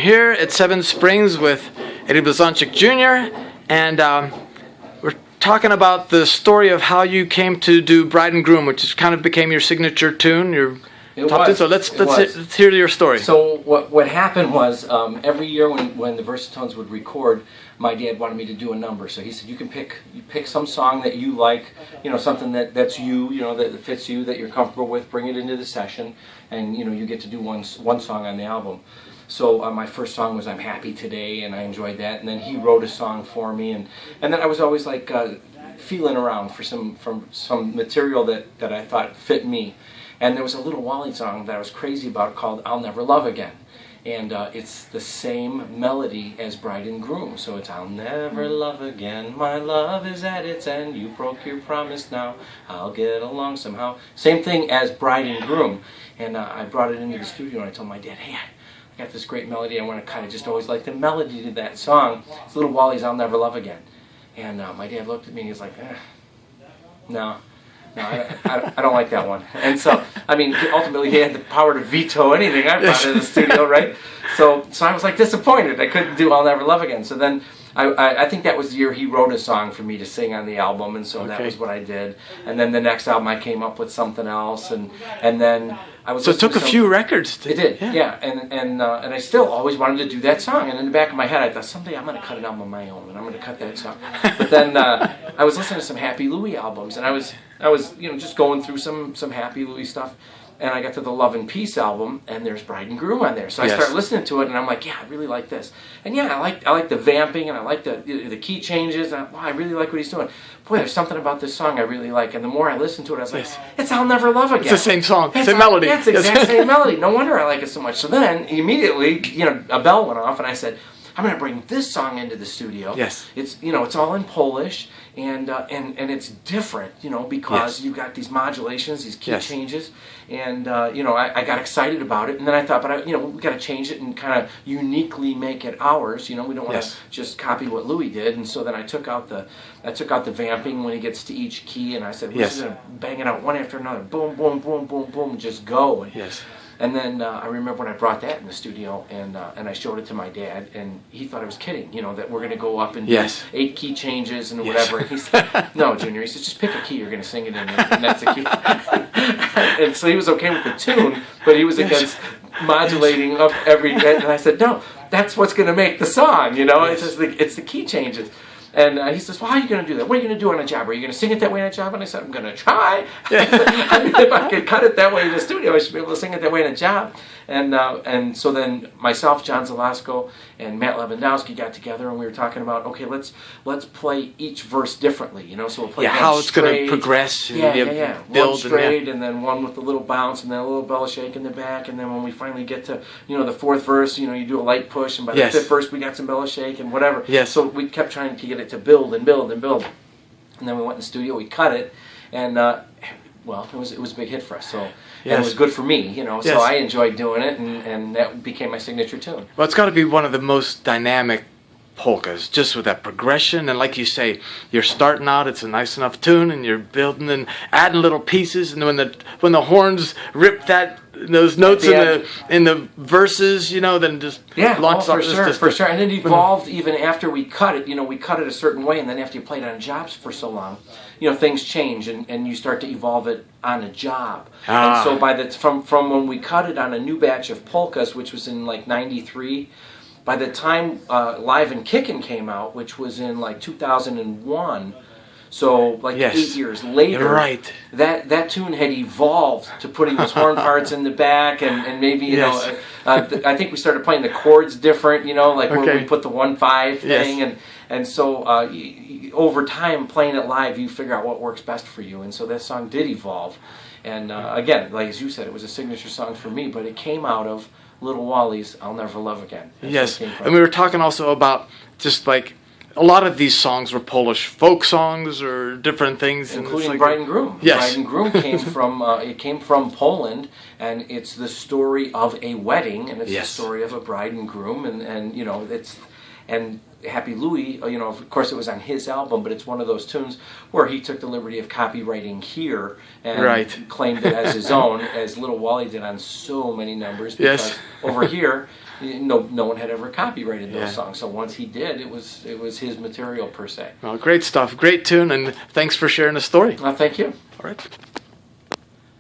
here at Seven Springs with Eddie Blazonczyk Jr. And we're talking about the story of how you came to do Bride and Groom, which kind of became your signature tune. So let's hear your story. So what happened was every year when the Versatones would record, my dad wanted me to do a number. So he said, you pick some song that you like, something that's you, that fits you, that you're comfortable with. Bring it into the session, and you get to do one song on the album. So my first song was "I'm Happy Today," and I enjoyed that. And then he wrote a song for me, and then I was always like feeling around for some material that I thought fit me. And there was a Little Wally song that I was crazy about called "I'll Never Love Again." And it's the same melody as Bride and Groom. So it's "I'll never love again, my love is at its end, you broke your promise now, I'll get along somehow." Same thing as Bride and Groom. And I brought it into the studio and I told my dad, hey, I got this great melody, I want to kind of just always like the melody to that song. It's Little Wally's "I'll Never Love Again." And my dad looked at me and he was like, no, I don't like that one. And so, ultimately he had the power to veto anything I brought into the studio, right? So I was like disappointed. I couldn't do "I'll Never Love Again." So then I think that was the year he wrote a song for me to sing on the album, and so that was what I did. And then the next album I came up with something else, and then I was. So it took a few records. It did, yeah. And I still always wanted to do that song. And in the back of my head, I thought someday I'm going to cut an album of my own, and I'm going to cut that song. But then I was listening to some Happy Louie albums, and I was just going through some Happy Louie stuff. And I got to the Love and Peace album, and there's Bride and Groom on there. So I started listening to it, and I'm like, yeah, I really like this. And yeah, I like the vamping, and I like the key changes, and I really like what he's doing. Boy, there's something about this song I really like. And the more I listened to it, I was like, it's "I'll Never Love Again." It's the same song, same melody. Yeah, it's the exact same melody. No wonder I like it so much. So then, immediately, a bell went off, and I said, I'm going to bring this song into the studio. Yes. It's it's all in Polish, and it's different, because you've got these modulations, these key changes, and I got excited about it, and then I thought, but we got to change it and kind of uniquely make it ours. We don't want to just copy what Louis did, and so then I took out the vamping when he gets to each key, and I said, we're just going to bang it out one after another, boom, boom, boom, boom, boom, just go. And then I remember when I brought that in the studio, and I showed it to my dad, and he thought I was kidding, that we're going to go up and do 8 key changes and whatever. And he said, no, Junior, he said, just pick a key you're going to sing it in, and that's the key. And so he was okay with the tune, but he was against modulating up every, and I said, no, that's what's going to make the song, it's the key changes. And he says, well, how are you going to do that? What are you going to do on a job? Are you going to sing it that way on a job? And I said, I'm going to try. If I could cut it that way in the studio, I should be able to sing it that way in a job. And so then myself, John Zalasko, and Matt Lewandowski got together, and we were talking about, okay, let's play each verse differently, so we'll play how it's going to progress. And build one straight, and then one with a little bounce, and then a little bell shake in the back, and then when we finally get to the fourth verse, you do a light push, and by the fifth verse we got some bell shake and whatever. So we kept trying to get it to build and build and build, and then we went in the studio, we cut it, and it was a big hit for us. So. And it was good for me, so I enjoyed doing it, and that became my signature tune. Well, it's got to be one of the most dynamic polkas, just with that progression, and like you say, you're starting out, it's a nice enough tune, and you're building and adding little pieces, and when the horns rip those notes in the verses, then just launch for sure. And it evolved even after we cut it. We cut it a certain way, and then after you played on jobs for so long, things change, and you start to evolve it on a job. And so from when we cut it on a new batch of polkas, which was in like '93. By the time Live and Kickin' came out, which was in like 2001, so 8 years later, that tune had evolved to putting those horn parts in the back, and maybe I think we started playing the chords different, where we put the 1/5 thing, and so over time playing it live, you figure out what works best for you, and so that song did evolve, and again, like as you said, it was a signature song for me, but it came out of Little Wally's "I'll Never Love Again." That's and we were talking also about just like a lot of these songs were Polish folk songs or different things, including Bride and Groom. Bride and Groom came from Poland, and it's the story of a wedding, and it's the story of a bride and groom, and And Happy Louie, of course it was on his album, but it's one of those tunes where he took the liberty of copywriting here and claimed it as his own, as Little Wally did on so many numbers, because over here, no one had ever copyrighted those songs. So once he did, it was his material per se. Well, great stuff. Great tune, and thanks for sharing the story. Well, thank you. All right.